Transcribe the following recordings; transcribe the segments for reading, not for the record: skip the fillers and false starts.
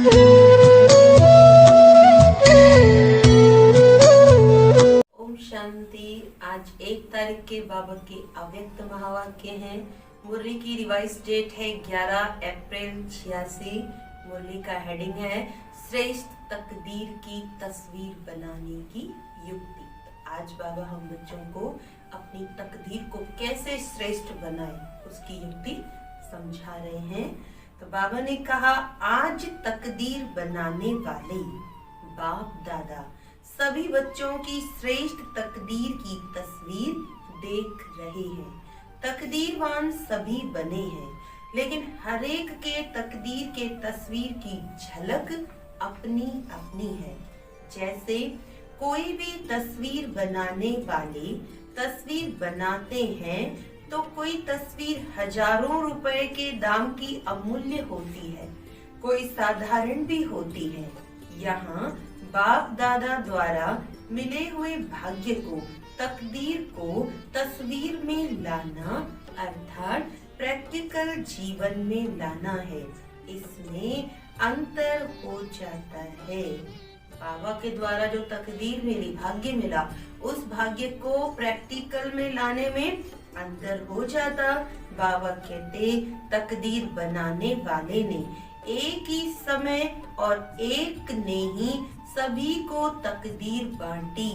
ओम शांति। आज 1 तारीख के बाबा के अव्यक्त महावाक्य हैं। मुरली की रिवाइज डेट है 11 अप्रैल 86। मुरली का हेडिंग है श्रेष्ठ तकदीर की तस्वीर बनाने की युक्ति। आज बाबा हम बच्चों को अपनी तकदीर को कैसे श्रेष्ठ बनाए उसकी युक्ति समझा रहे हैं। तो बाबा ने कहा, आज तकदीर बनाने वाले बाप दादा सभी बच्चों की श्रेष्ठ तकदीर की तस्वीर देख रहे हैं। तकदीरवान सभी बने हैं, लेकिन हर एक के तकदीर के तस्वीर की झलक अपनी अपनी है। जैसे कोई भी तस्वीर बनाने वाले तस्वीर बनाते हैं तो कोई तस्वीर हजारों रुपए के दाम की अमूल्य होती है, कोई साधारण भी होती है। यहाँ बाप दादा द्वारा मिले हुए भाग्य को, तकदीर को तस्वीर में लाना अर्थात प्रैक्टिकल जीवन में लाना है। इसमें अंतर हो जाता है। बाबा के द्वारा जो तकदीर मिली, भाग्य मिला, उस भाग्य को प्रैक्टिकल में लाने में अंतर हो जाता। बाबा कहते, तकदीर बनाने वाले ने एक ही समय और एक ने ही सभी को तकदीर बांटी,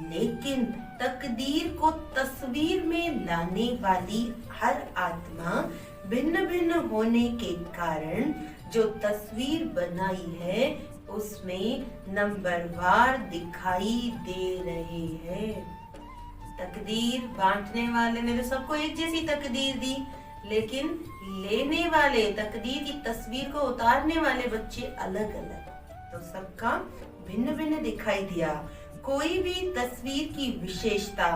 लेकिन तकदीर को तस्वीर में लाने वाली हर आत्मा भिन्न भिन्न होने के कारण जो तस्वीर बनाई है उसमें नंबरवार दिखाई दे रहे हैं। तकदीर बांटने वाले ने तो सबको एक जैसी तकदीर दी, लेकिन लेने वाले, तकदीर की तस्वीर को उतारने वाले बच्चे अलग अलग, तो सबका भिन्न भिन्न दिखाई दिया। कोई भी तस्वीर की विशेषता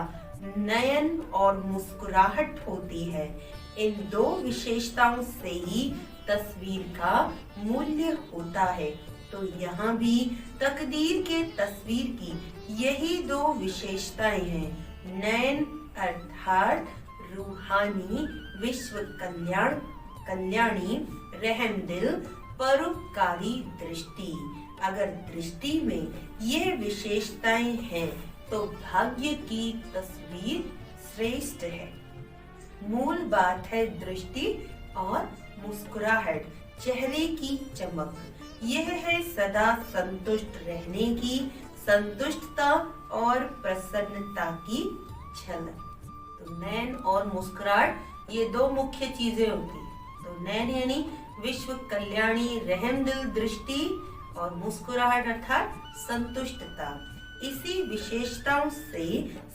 नयन और मुस्कुराहट होती है। इन दो विशेषताओं से ही तस्वीर का मूल्य होता है। तो यहाँ भी तकदीर के तस्वीर की यही दो विशेषताएं हैं। नयन अर्थात रूहानी, विश्व कल्याणी, रहमदिल, परोपकारी दृष्टि। अगर दृष्टि में ये विशेषताएं हैं तो भाग्य की तस्वीर श्रेष्ठ है। मूल बात है दृष्टि और मुस्कुराहट, चेहरे की चमक। यह है सदा संतुष्ट रहने की, संतुष्टता और प्रसन्नता की झलक। तो नयन और मुस्कुराहट ये दो मुख्य चीजें होती। तो नयन यानी विश्व कल्याणी, रहमदिल दृष्टि, और मुस्कुराहट अर्थात संतुष्टता। इसी विशेषताओं से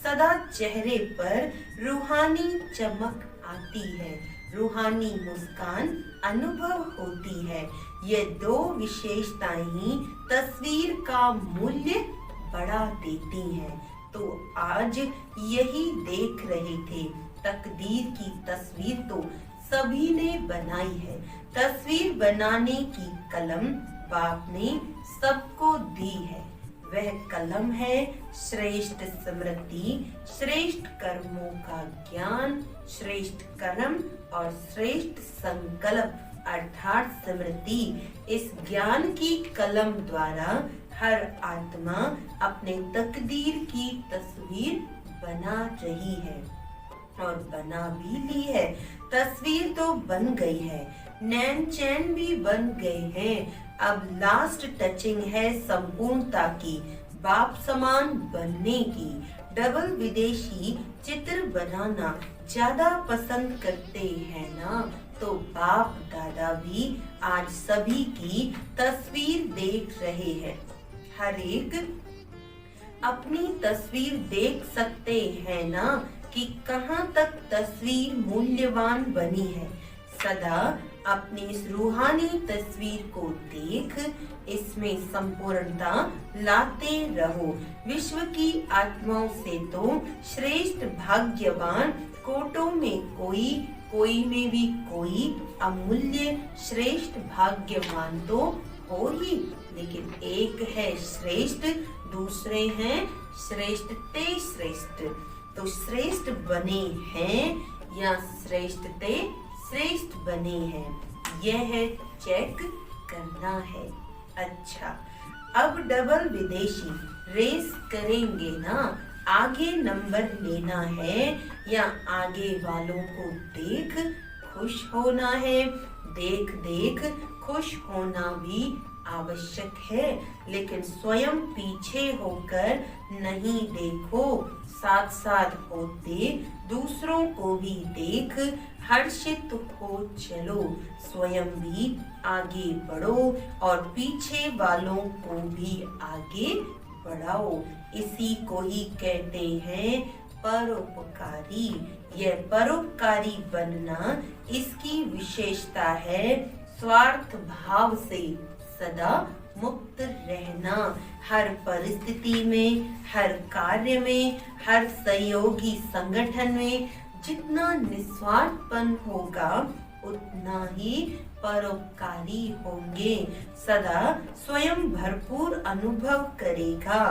सदा चेहरे पर रूहानी चमक आती है, रूहानी मुस्कान अनुभव होती है। ये दो विशेषताएं ही तस्वीर का मूल्य बढ़ा देती हैं। तो आज यही देख रहे थे, तकदीर की तस्वीर तो सभी ने बनाई है। तस्वीर बनाने की कलम बाप ने सबको दी है। वह कलम है श्रेष्ठ स्मृति, श्रेष्ठ कर्मों का ज्ञान, श्रेष्ठ कर्म और श्रेष्ठ संकल्प अर्थात स्मृति। इस ज्ञान की कलम द्वारा हर आत्मा अपने तकदीर की तस्वीर बना रही है और बना भी ली है। तस्वीर तो बन गई है, नैन चैन भी बन गए हैं। अब लास्ट टचिंग है संपूर्णता की, बाप समान बनने की। डबल विदेशी चित्र बनाना ज्यादा पसंद करते हैं ना, तो बाप दादा भी आज सभी की तस्वीर देख रहे हैं। हर एक अपनी तस्वीर देख सकते हैं ना कि कहाँ तक तस्वीर मूल्यवान बनी है। सदा अपनी इस रूहानी तस्वीर को देख इसमें संपूर्णता लाते रहो। विश्व की आत्माओं से तो श्रेष्ठ भाग्यवान कोटों में कोई, कोई में भी कोई अमूल्य श्रेष्ठ भाग्यवान तो हो ही, लेकिन एक है श्रेष्ठ, दूसरे हैं श्रेष्ठ ते श्रेष्ठ। तो श्रेष्ठ बने हैं या श्रेष्ठ ते श्रेष्ठ बने हैं, यह चेक करना है। अच्छा, अब डबल विदेशी रेस करेंगे ना, आगे नंबर लेना है या आगे वालों को देख खुश होना है। देख देख खुश होना भी आवश्यक है, लेकिन स्वयं पीछे होकर नहीं देखो, साथ साथ होते दूसरों को भी देख हर्षित हो चलो। स्वयं भी आगे बढ़ो और पीछे वालों को भी आगे बढ़ाओ। इसी को ही कहते हैं परोपकारी। यह परोपकारी बनना इसकी विशेषता है। स्वार्थ भाव से सदा मुक्त रहना। हर परिस्थिति में, हर कार्य में, हर सहयोगी संगठन में जितना निस्वार्थपन होगा उतना ही परोपकारी होंगे। सदा स्वयं भरपूर अनुभव करेगा,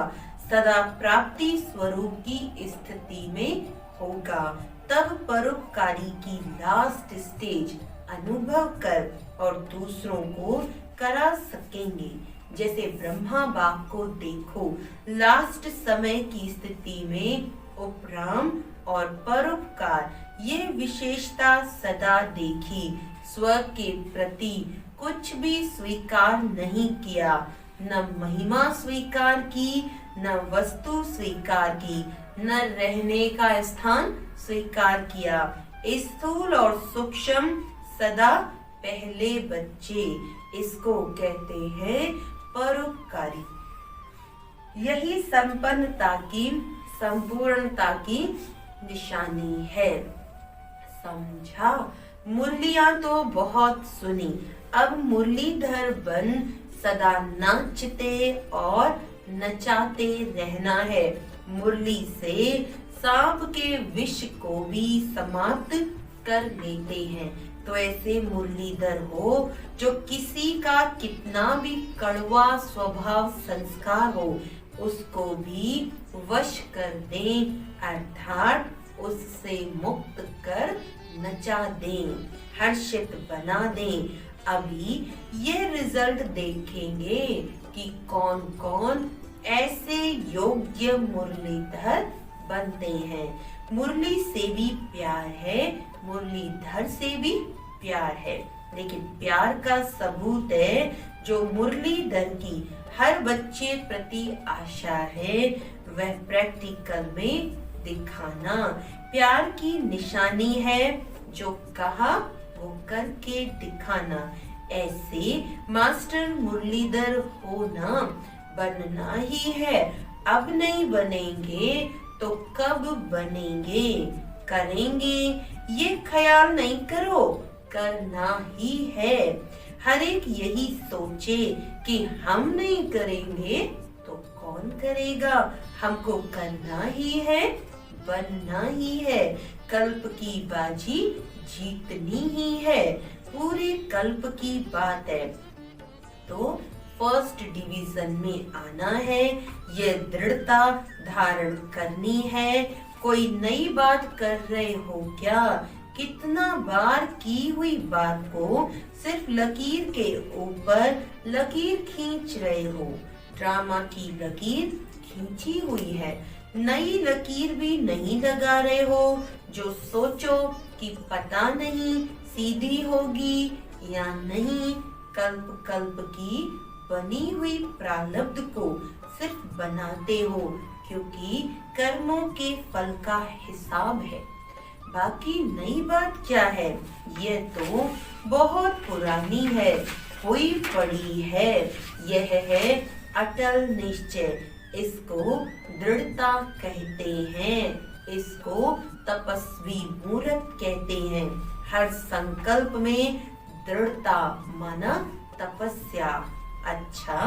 सदा प्राप्ति स्वरूप की स्थिति में होगा। तब परोपकारी की लास्ट स्टेज अनुभव कर और दूसरों को करा सकेंगे। जैसे ब्रह्मा बाप को देखो, लास्ट समय की स्थिति में उपराम और परोपकार ये विशेषता सदा देखी। स्व के प्रति कुछ भी स्वीकार नहीं किया, न महिमा स्वीकार की, न वस्तु स्वीकार की, न रहने का स्थान स्वीकार किया। स्थूल और सूक्ष्म सदा पहले बच्चे, इसको कहते हैं परोपकारी। यही संपन्नता की, संपूर्णता की निशानी है। समझा? मुरलियां तो बहुत सुनी, अब मुरलीधर बन सदा नाचते और नचाते रहना है। मुरली से सांप के विष को भी समाप्त कर लेते हैं। तो ऐसे मुरलीधर हो जो किसी का कितना भी कड़वा स्वभाव संस्कार हो उसको भी वश कर दें, अर्थात उससे मुक्त कर नचा दें, हर्षित बना दें। अभी ये रिजल्ट देखेंगे कि कौन कौन ऐसे योग्य मुरलीधर बनते हैं। मुरली से भी प्यार है, मुरलीधर से भी प्यार है, लेकिन प्यार का सबूत है जो मुरलीधर की हर बच्चे प्रति आशा है वह प्रैक्टिकल में दिखाना। प्यार की निशानी है जो कहा वो करके दिखाना। ऐसे मास्टर मुरलीधर होना बनना ही है। अब नहीं बनेंगे तो कब बनेंगे? करेंगे ये ख्याल नहीं करो, करना ही है। हर एक यही सोचे कि हम नहीं करेंगे तो कौन करेगा? हमको करना ही है, बनना ही है। कल्प की बाजी जीतनी ही है, पूरे कल्प की बात है। तो फर्स्ट डिवीजन में आना है, ये दृढ़ता धारण करनी है। कोई नई बात कर रहे हो क्या? कितना बार की हुई बात को सिर्फ लकीर के ऊपर लकीर खींच रहे हो। ड्रामा की लकीर खींची हुई है, नई लकीर भी नहीं लगा रहे हो जो सोचो कि पता नहीं सीधी होगी या नहीं। कल्प कल्प की बनी हुई प्रारब्ध को सिर्फ बनाते हो क्योंकि कर्मों के फल का हिसाब है। बाकी नई बात क्या है? ये तो बहुत पुरानी है, हुई पड़ी है। यह है अटल निश्चय, इसको दृढ़ता कहते हैं, इसको तपस्वी मूर्त कहते हैं। हर संकल्प में दृढ़ता माना तपस्या। अच्छा,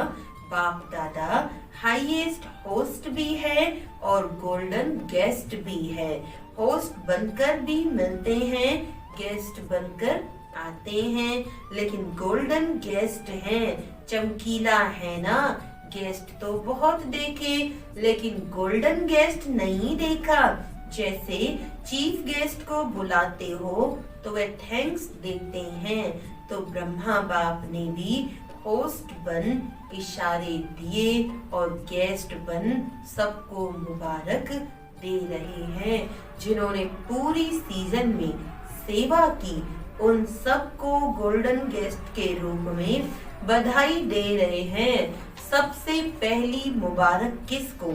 बाप दादा हाईएस्ट होस्ट भी है और गोल्डन गेस्ट भी है। होस्ट बनकर भी मिलते हैं, गेस्ट बनकर आते हैं, लेकिन गोल्डन गेस्ट हैं। चमकीला है ना? गेस्ट तो बहुत देखे लेकिन गोल्डन गेस्ट नहीं देखा। जैसे चीफ गेस्ट को बुलाते हो तो वे थैंक्स देते हैं, तो ब्रह्मा बाप ने भी होस्ट बन इशारे दिए और गेस्ट बन सबको मुबारक दे रहे हैं। जिन्होंने पूरी सीजन में सेवा की उन सबको गोल्डन गेस्ट के रूप में बधाई दे रहे हैं। सबसे पहली मुबारक किसको?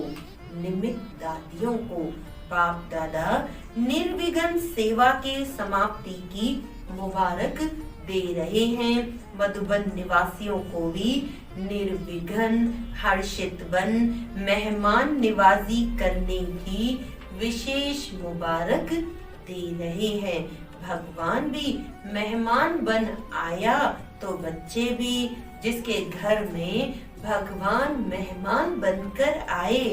निमित्त दादियों को। बाप दादा निर्विघ्न सेवा के समाप्ति की मुबारक दे रहे हैं। मधुबन निवासियों को भी निर्विघ्न हर्षित बन मेहमान निवाजी करने की विशेष मुबारक दे रहे हैं। भगवान भी मेहमान बन आया तो बच्चे भी। जिसके घर में भगवान मेहमान बनकर आए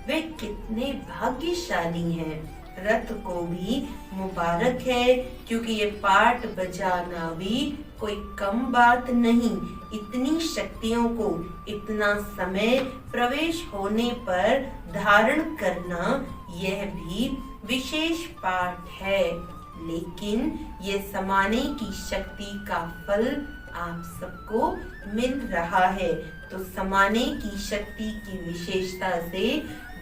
वे कितने भाग्यशाली हैं। रथ को भी मुबारक है क्योंकि ये पाठ बजाना भी कोई कम बात नहीं। इतनी शक्तियों को इतना समय प्रवेश होने पर धारण करना यह भी विशेष पाठ है। लेकिन ये समाने की शक्ति का फल आप सबको मिल रहा है। तो समाने की शक्ति की विशेषता से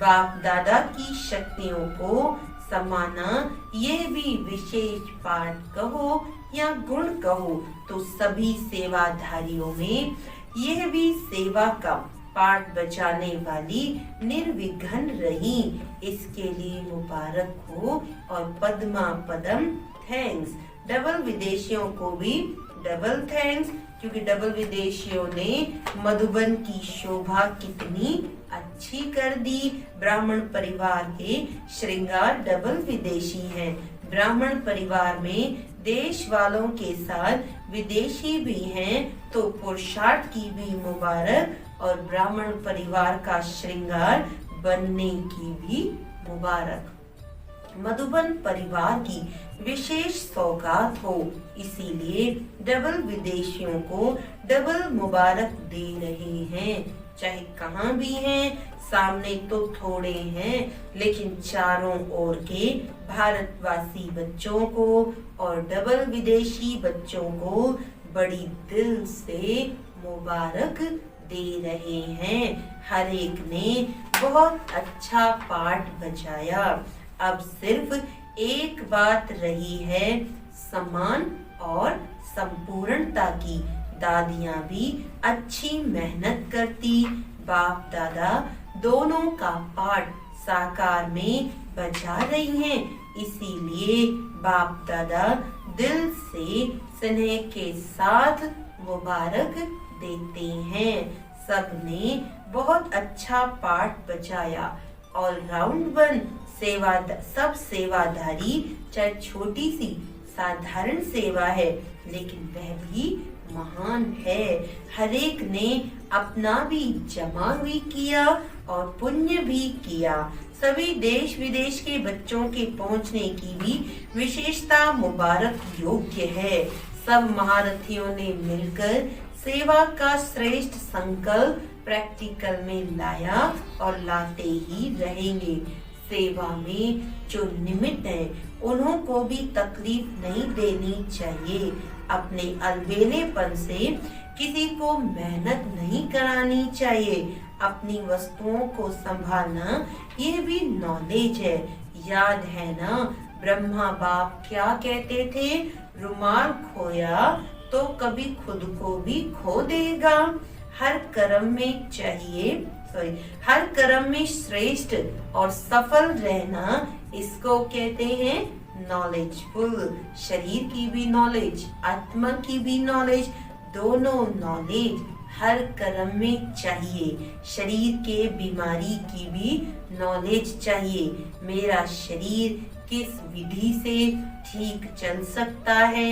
बाप दादा की शक्तियों को समाना यह भी विशेष पाठ कहो या गुण कहो तो सभी सेवाधारियों में यह भी सेवा का पाठ बचाने वाली निर्विघ्न रही। इसके लिए मुबारक हो और पद्मा पदम थैंक्स। डबल विदेशियों को भी डबल थैंक्स क्योंकि डबल विदेशियों ने मधुबन की शोभा कितनी अच्छी कर दी। ब्राह्मण परिवार के श्रृंगार डबल विदेशी हैं। ब्राह्मण परिवार में देश वालों के साथ विदेशी भी हैं तो पुरुषार्थ की भी मुबारक और ब्राह्मण परिवार का श्रृंगार बनने की भी मुबारक। मधुबन परिवार की विशेष सौगात हो इसीलिए डबल विदेशियों को डबल मुबारक दे रहे हैं। चाहे कहाँ भी हैं, सामने तो थोड़े हैं लेकिन चारों ओर के भारतवासी बच्चों को और डबल विदेशी बच्चों को बड़ी दिल से मुबारक दे रहे हैं। हर एक ने बहुत अच्छा पाठ बजाया। अब सिर्फ एक बात रही है सम्मान और संपूर्णता की। दादियाँ भी अच्छी मेहनत करती। बाप दादा दोनों का पाठ साकार में बजा रही हैं। इसीलिए बाप दादा दिल से स्नेह के साथ मुबारक देते हैं। सबने बहुत अच्छा पाठ बजाया। ऑलराउंड बन सब सेवाधारी चाहे छोटी सी साधारण सेवा है लेकिन वह भी महान है। हरेक ने अपना भी जमा भी किया और पुण्य भी किया। सभी देश विदेश के बच्चों के पहुंचने की भी विशेषता मुबारक योग्य है। सब महारथियों ने मिलकर सेवा का श्रेष्ठ संकल्प प्रैक्टिकल में लाया और लाते ही रहेंगे। सेवा में जो निमित्त है उन्हों को भी तकलीफ नहीं देनी चाहिए। अपने अलबेलेपन से किसी को मेहनत नहीं करानी चाहिए। अपनी वस्तुओं को संभालना यह भी नॉलेज है। याद है ना ब्रह्मा बाप क्या कहते थे? रुमाल खोया तो कभी खुद को भी खो देगा। हर कर्म में श्रेष्ठ और सफल रहना इसको कहते हैं नॉलेजफुल। शरीर की भी नॉलेज, आत्मा की भी नॉलेज, दोनों नॉलेज हर कर्म में चाहिए। शरीर के बीमारी की भी नॉलेज चाहिए। मेरा शरीर किस विधि से ठीक चल सकता है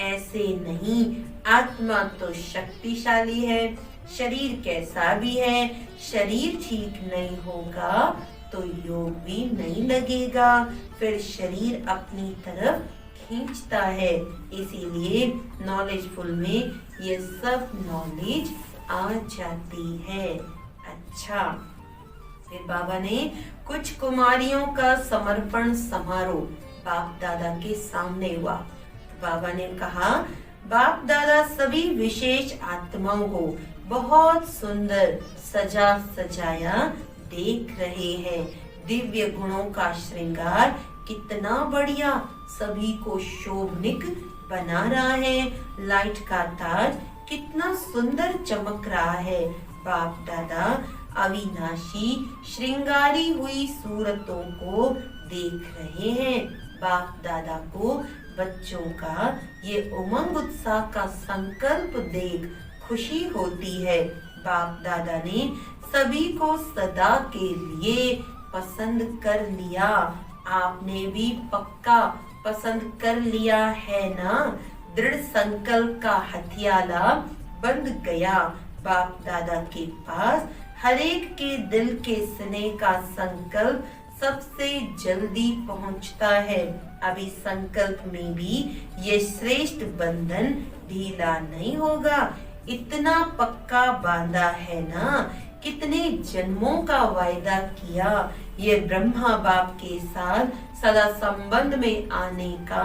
ऐसे नहीं। आत्मा तो शक्तिशाली है, शरीर कैसा भी है। शरीर ठीक नहीं होगा तो योग भी नहीं लगेगा, फिर शरीर अपनी तरफ खींचता है। इसीलिए नॉलेजफुल में ये सब नॉलेज आ जाती है। अच्छा, फिर बाबा ने कुछ कुमारियों का समर्पण समारोह बाप दादा के सामने हुआ। बाबा ने कहा, बाप दादा सभी विशेष आत्माओं को बहुत सुंदर सजा सजाया देख रहे हैं। दिव्य गुणों का श्रृंगार कितना बढ़िया सभी को शोभनिक बना रहा है। लाइट का ताज कितना सुंदर चमक रहा है। बाप दादा अविनाशी श्रृंगारी हुई सूरतों को देख रहे हैं। बाप दादा को बच्चों का ये उमंग उत्साह का संकल्प देख खुशी होती है। बाप दादा ने सभी को सदा के लिए पसंद कर लिया। आपने भी पक्का पसंद कर लिया है ना? दृढ़ संकल्प का हथियाला बंध गया। बाप दादा के पास हरेक के दिल के स्नेह का संकल्प सबसे जल्दी पहुंचता है। अभी संकल्प में भी ये श्रेष्ठ बंधन ढीला नहीं होगा। इतना पक्का बांधा है ना, कितने जन्मों का वायदा किया। ये ब्रह्मा बाप के साथ सदा संबंध में आने का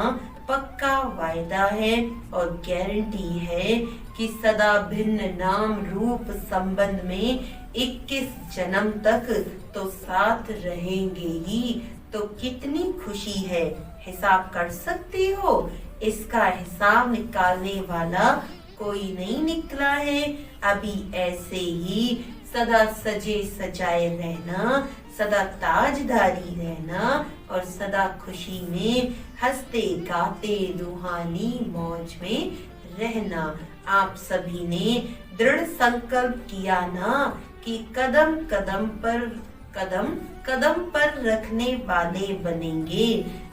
पक्का वायदा है और गारंटी है कि सदा भिन्न नाम रूप संबंध में 21 जन्म तक तो साथ रहेंगे ही। तो कितनी खुशी है। हिसाब कर सकते हो? इसका हिसाब निकालने वाला कोई नहीं निकला है। अभी ऐसे ही सदा सजे सजाए रहना, सदा ताजदारी रहना और सदा खुशी में हंसते गाते रूहानी मौज में रहना। आप सभी ने दृढ़ संकल्प किया ना कि कदम कदम पर रखने वाले बनेंगे।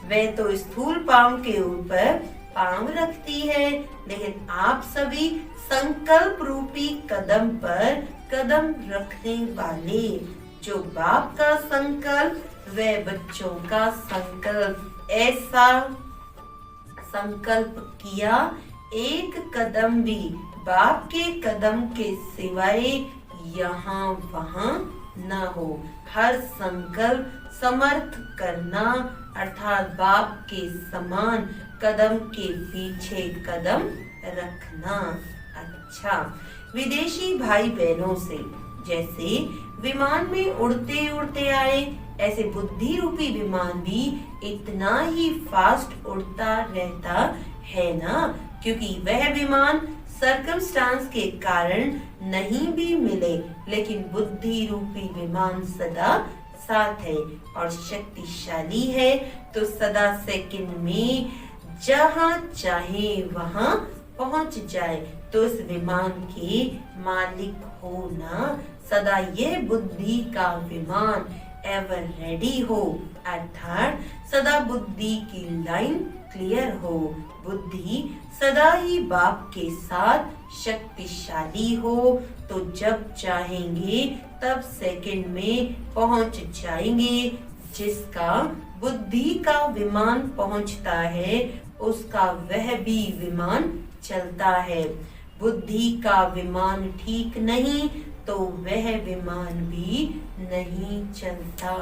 वे तो स्थूल पांव के ऊपर पांव रखती है, लेकिन आप सभी संकल्प रूपी कदम पर कदम रखने वाले। जो बाप का संकल्प वे बच्चों का संकल्प। ऐसा संकल्प किया एक कदम भी बाप के कदम के सिवाय यहाँ वहाँ न हो। हर संकल्प समर्थ करना अर्थात बाप के समान कदम के पीछे कदम रखना। अच्छा, विदेशी भाई बहनों से जैसे विमान में उड़ते उड़ते आए, ऐसे बुद्धि रूपी विमान भी इतना ही फास्ट उड़ता रहता है ना, क्योंकि वह विमान सर्कमस्टांस के कारण नहीं भी मिले, लेकिन बुद्धि रूपी विमान सदा साथ है और शक्तिशाली है। तो सदा सेकंड में जहाँ चाहे वहाँ पहुँच जाए। तो इस विमान के मालिक होना, सदा यह बुद्धि का विमान एवर रेडी हो, अर्थात सदा बुद्धि की लाइन क्लियर हो। बुद्धि सदा ही बाप के साथ शक्तिशाली हो, तो जब चाहेंगे तब सेकंड में पहुंच जाएंगे। जिसका बुद्धि का विमान पहुंचता है उसका वह भी विमान चलता है। बुद्धि का विमान ठीक नहीं तो वह विमान भी नहीं चलता।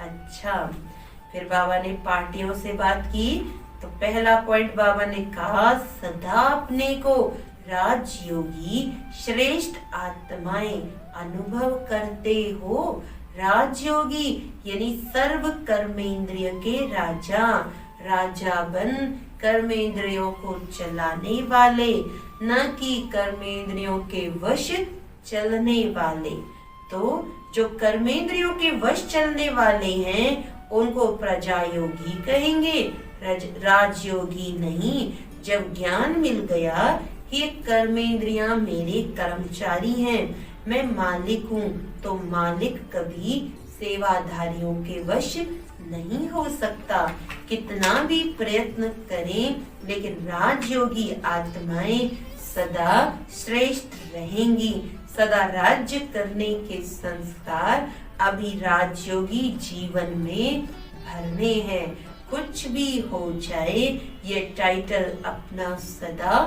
अच्छा, फिर बाबा ने पार्टियों से बात की। तो पहला पॉइंट बाबा ने कहा, सदा अपने को राजयोगी श्रेष्ठ आत्माएं अनुभव करते हो। राजयोगी यानी सर्व कर्मेंद्रिय के राजा, राजा बन कर्मेंद्रियों को चलाने वाले, न कि कर्मेंद्रियों के वश चलने वाले। तो जो कर्मेंद्रियों के वश चलने वाले हैं उनको प्रजा योगी कहेंगे, राजयोगी नहीं। जब ज्ञान मिल गया ये कर्मेंद्रियां मेरे कर्मचारी हैं, मैं मालिक हूँ, तो मालिक कभी सेवाधारियों के वश नहीं हो सकता। कितना भी प्रयत्न करें, लेकिन राजयोगी आत्माएं सदा श्रेष्ठ रहेंगी। सदा राज्य करने के संस्कार अभी राजयोगी जीवन में भरने हैं। कुछ भी हो जाए ये टाइटल अपना सदा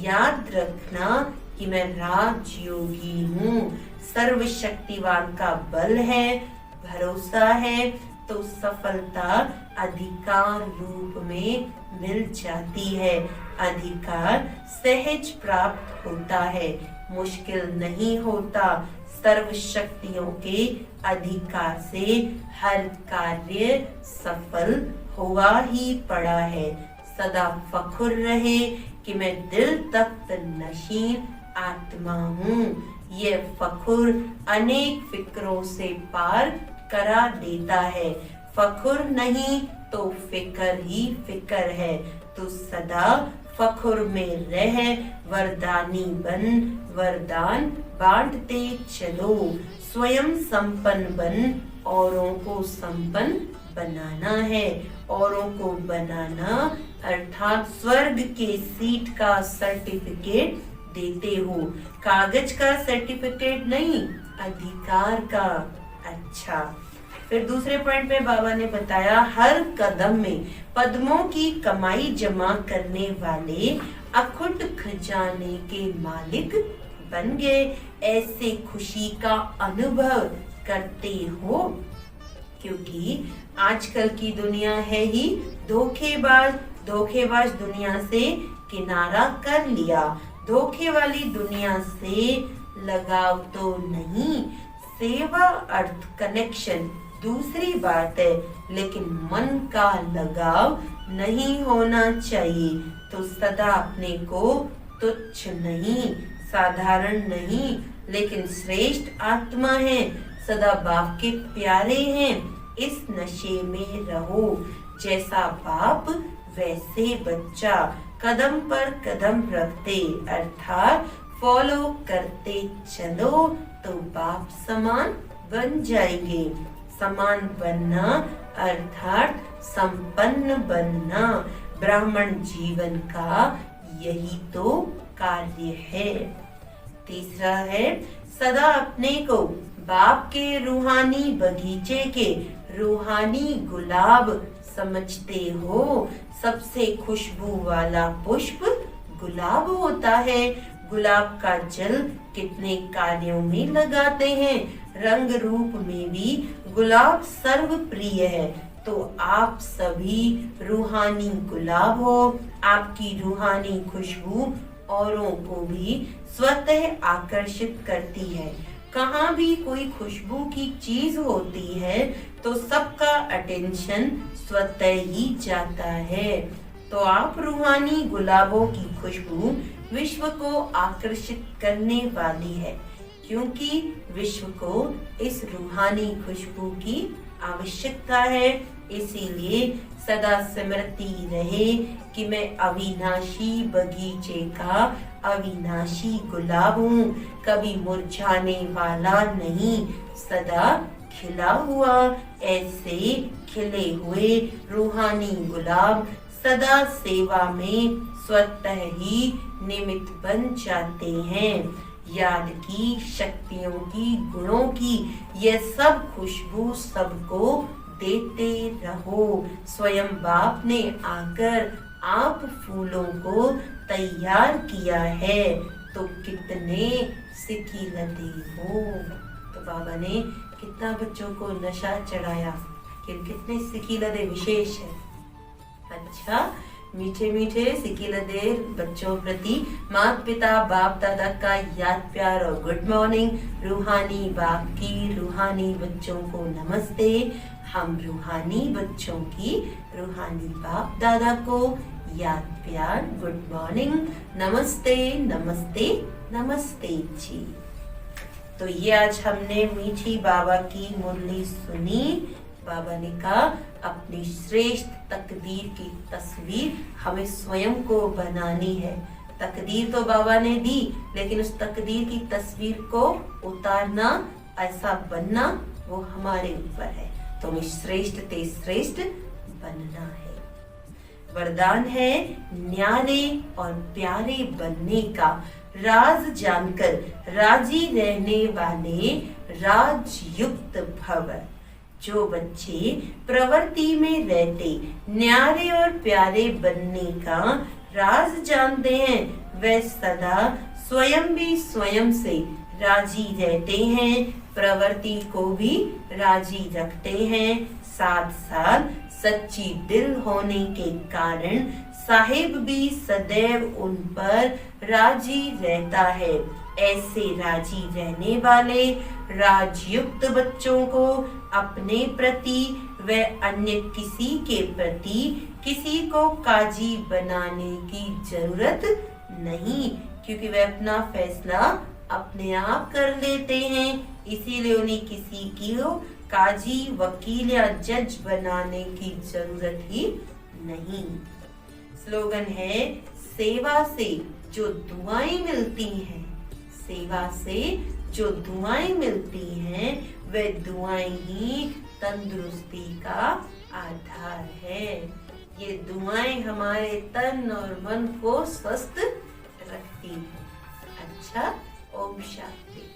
याद रखना कि मैं राजयोगी हूँ। सर्वशक्तिवान का बल है, भरोसा है, तो सफलता अधिकार रूप में मिल जाती है। अधिकार सहज प्राप्त होता है, मुश्किल नहीं होता। सर्व शक्तियों के अधिकार से हर कार्य सफल हुआ ही पड़ा है। सदा फख्र रहे कि मैं दिल तख्त नशीन आत्मा हूँ। ये फख्र अनेक फिक्रों से पार करा देता है। फख्र नहीं तो फिक्र ही फिक्र है। तो सदा फख्र में रह वरदानी बन, वरदान बांटते चलो। स्वयं संपन्न बन, औरों को संपन्न बनाना है। औरों को बनाना अर्थात स्वर्ग के सीट का सर्टिफिकेट देते हो। कागज का सर्टिफिकेट नहीं, अधिकार का। अच्छा, फिर दूसरे पॉइंट पे बाबा ने बताया हर कदम में पद्मों की कमाई जमा करने वाले अखुट खजाने के मालिक बन गए। ऐसे खुशी का अनुभव करते हो, क्योंकि आजकल की दुनिया है ही धोखेबाज। धोखेबाज दुनिया से किनारा कर लिया। धोखे वाली दुनिया से लगाव तो नहीं, सेवा अर्थ कनेक्शन दूसरी बात है, लेकिन मन का लगाव नहीं होना चाहिए। तो सदा अपने को तुच्छ नहीं, साधारण नहीं, लेकिन श्रेष्ठ आत्मा है। सदा बाप के प्यारे हैं। इस नशे में रहो, जैसा बाप वैसे बच्चा। कदम पर कदम रखते अर्थात फॉलो करते चलो तो बाप समान बन जाएंगे। समान बनना अर्थात संपन्न बनना। ब्राह्मण जीवन का यही तो कार्य है। तीसरा है सदा अपने को बाप के रूहानी बगीचे के रूहानी गुलाब समझते हो। सबसे खुशबू वाला पुष्प गुलाब होता है। गुलाब का जल कितने कार्यों में लगाते हैं। रंग रूप में भी गुलाब सर्व प्रिय है। तो आप सभी रूहानी गुलाब हो। आपकी रूहानी खुशबू औरों को भी स्वतः आकर्षित करती है। कहाँ भी कोई खुशबू की चीज होती है तो सबका अटेंशन स्वतः ही जाता है। तो आप रूहानी गुलाबों की खुशबू विश्व को आकर्षित करने वाली है, क्योंकि विश्व को इस रूहानी खुशबू की आवश्यकता है। इसीलिए सदा स्मृति रहे कि मैं अविनाशी बगीचे का अविनाशी गुलाब हूँ। कभी मुरझाने वाला नहीं, सदा खिला हुआ। ऐसे खिले हुए रूहानी गुलाब सदा सेवा में स्वतः ही निमित्त बन जाते हैं। याद की, शक्तियों की, गुणों की यह सब खुशबू सबको देते रहो। स्वयं बाप ने आकर आप फूलों को तैयार किया है, तो कितने सिकीलते हो। तो बाबा ने कितना बच्चों को नशा चढ़ाया कि कितने सिकीलते विशेष है। अच्छा, मीठे मीठे सिकीलते बच्चों प्रति माता पिता बाप दादा का याद प्यार और गुड मॉर्निंग। रूहानी बाप की रूहानी बच्चों को नमस्ते। हम रूहानी बच्चों की रूहानी बाप दादा को याद प्यार गुड मॉर्निंग, नमस्ते नमस्ते नमस्ते जी। तो ये आज हमने मीठी बाबा की मुरली सुनी। बाबा ने कहा अपनी श्रेष्ठ तकदीर की तस्वीर हमें स्वयं को बनानी है। तकदीर तो बाबा ने दी, लेकिन उस तकदीर की तस्वीर को उतारना, ऐसा बनना वो हमारे ऊपर है। तो हमें श्रेष्ठ ते श्रेष्ठ बनना है। वरदान है न्यारे और प्यारे बनने का। राज जानकर राजी रहने वाले राजयुक्त भव। जो बच्चे प्रवृत्ति में रहते न्यारे और प्यारे बनने का राज जानते हैं, वे सदा स्वयं भी स्वयं से राजी रहते हैं, प्रवृत्ति को भी राजी रखते हैं। साथ साथ सच्ची दिल होने के कारण साहिब भी सदैव उन पर राजी रहता है। ऐसे राजी रहने वाले राजयुक्त बच्चों को अपने प्रति व अन्य किसी के प्रति किसी को काजी बनाने की जरूरत नहीं, क्योंकि वे अपना फैसला अपने आप कर लेते हैं। इसीलिए उन्हें किसी की काजी, वकील या जज बनाने की जरूरत ही नहीं। स्लोगन है, सेवा से जो दुआएं मिलती हैं, सेवा से जो दुआएं मिलती हैं वे दुआएं ही तंदुरुस्ती का आधार है। ये दुआएं हमारे तन और मन को स्वस्थ रखती हैं। अच्छा, ओम शांति।